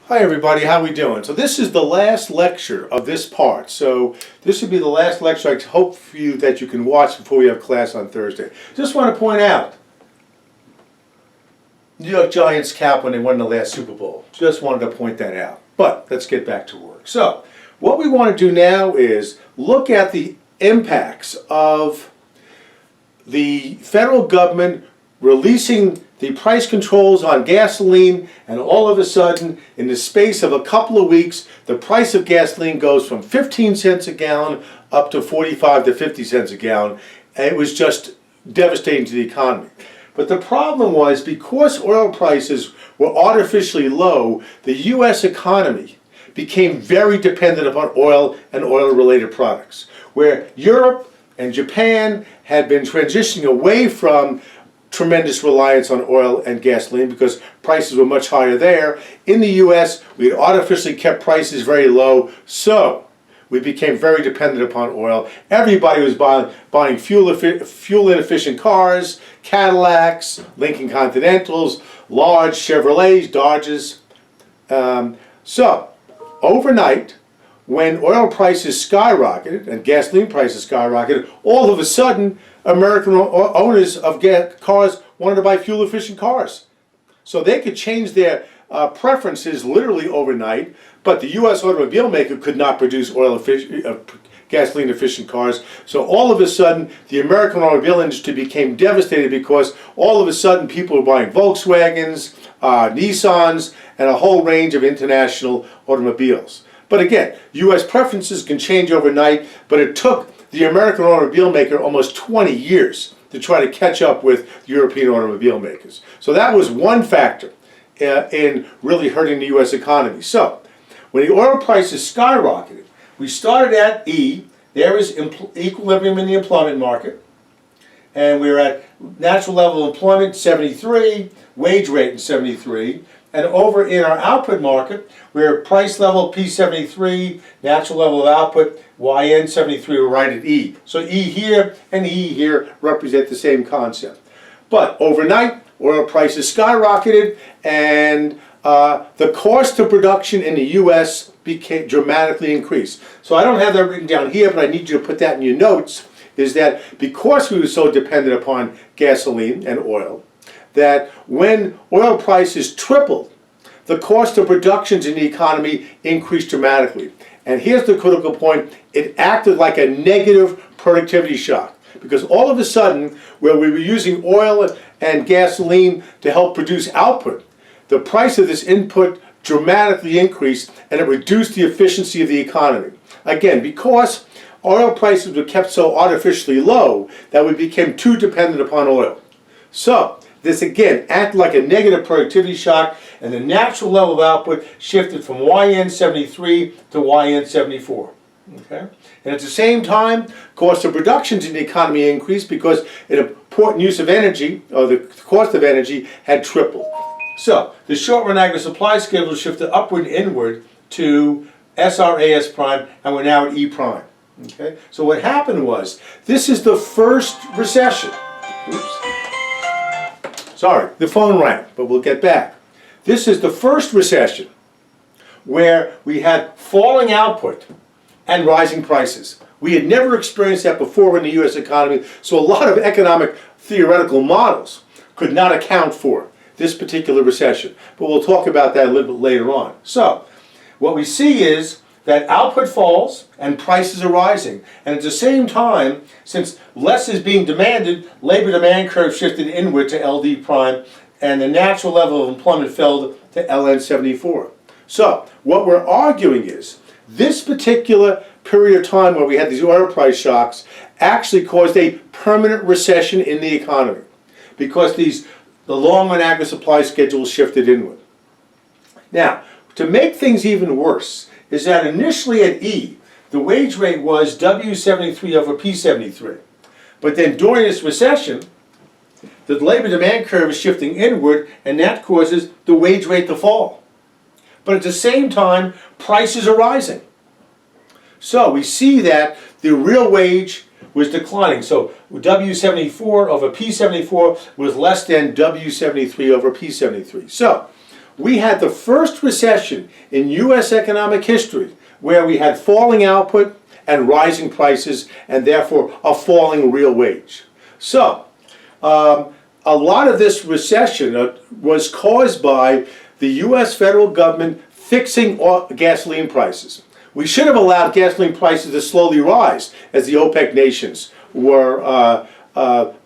Hi everybody, how we doing? So this is the last lecture of this part. So this would be the last lecture I hope for you that you can watch before we have class on Thursday. Just want to point out, New York Giants cap when they won the last Super Bowl. Just wanted to point that out. But let's get back to work. So what we want to do now is look at the impacts of the federal government releasing the price controls on gasoline, and all of a sudden, in the space of a couple of weeks, the price of gasoline goes from 15 cents a gallon up to 45 to 50 cents a gallon. And it was just devastating to the economy. But the problem was, because oil prices were artificially low, the U.S. economy became very dependent upon oil and oil-related products. Where Europe and Japan had been transitioning away from tremendous reliance on oil and gasoline because prices were much higher there. In the U.S., we had artificially kept prices very low, so we became very dependent upon oil. Everybody was buying fuel-inefficient cars, Cadillacs, Lincoln Continentals, large Chevrolets, Dodges. So overnight, when oil prices skyrocketed and gasoline prices skyrocketed, all of a sudden, American owners of cars wanted to buy fuel-efficient cars. So they could change their preferences literally overnight, but the U.S. automobile maker could not produce gasoline-efficient cars. So all of a sudden, the American automobile industry became devastated because all of a sudden people were buying Volkswagens, Nissans, and a whole range of international automobiles. But again, U.S. preferences can change overnight, but it took the American automobile maker almost 20 years to try to catch up with European automobile makers. So that was one factor in really hurting the U.S. economy. So when the oil prices skyrocketed, we started at E. There is equilibrium in the employment market. And we're at natural level of employment, 73, wage rate in 73. And over in our output market, we're at price level P73, natural level of output, YN73, we're right at E. So E here and E here represent the same concept. But overnight, oil prices skyrocketed, and the cost of production in the U.S. became dramatically increased. So I don't have that written down here, but I need you to put that in your notes, is that because we were so dependent upon gasoline and oil, that when oil prices tripled, the cost of productions in the economy increased dramatically. And here's the critical point: it acted like a negative productivity shock. Because all of a sudden, where we were using oil and gasoline to help produce output, the price of this input dramatically increased, and it reduced the efficiency of the economy. Again, because oil prices were kept so artificially low that we became too dependent upon oil. So this again acted like a negative productivity shock, and the natural level of output shifted from YN73 to YN74. Okay? And at the same time, cost of productions in the economy increased because an important use of energy, or the cost of energy, had tripled. So the short-run agri-supply schedule shifted upward and inward to SRAS prime, and we're now at E prime. Okay? So what happened was, this is the first recession. Oops. Sorry, the phone rang, but we'll get back. This is the first recession where we had falling output and rising prices. We had never experienced that before in the U.S. economy, so a lot of economic theoretical models could not account for this particular recession. But we'll talk about that a little bit later on. So what we see is that output falls and prices are rising. And at the same time, since less is being demanded, labor demand curve shifted inward to LD prime, and the natural level of employment fell to LN74. So what we're arguing is, this particular period of time where we had these oil price shocks actually caused a permanent recession in the economy, because the long-run agri-supply schedule shifted inward. Now, to make things even worse, is that initially at E, the wage rate was W73 over P73. But then during this recession, the labor demand curve is shifting inward, and that causes the wage rate to fall. But at the same time, prices are rising. So we see that the real wage was declining. So W74 over P74 was less than W73 over P73. So we had the first recession in U.S. economic history where we had falling output and rising prices, and therefore a falling real wage. So, a lot of this recession was caused by the U.S. federal government fixing gasoline prices. We should have allowed gasoline prices to slowly rise as the OPEC nations were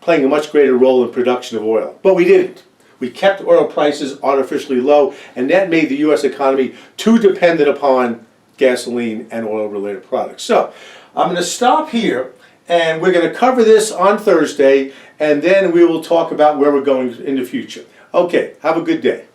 playing a much greater role in production of oil. But we didn't. We kept oil prices artificially low, and that made the U.S. economy too dependent upon gasoline and oil-related products. So, I'm going to stop here, and we're going to cover this on Thursday, and then we will talk about where we're going in the future. Okay, have a good day.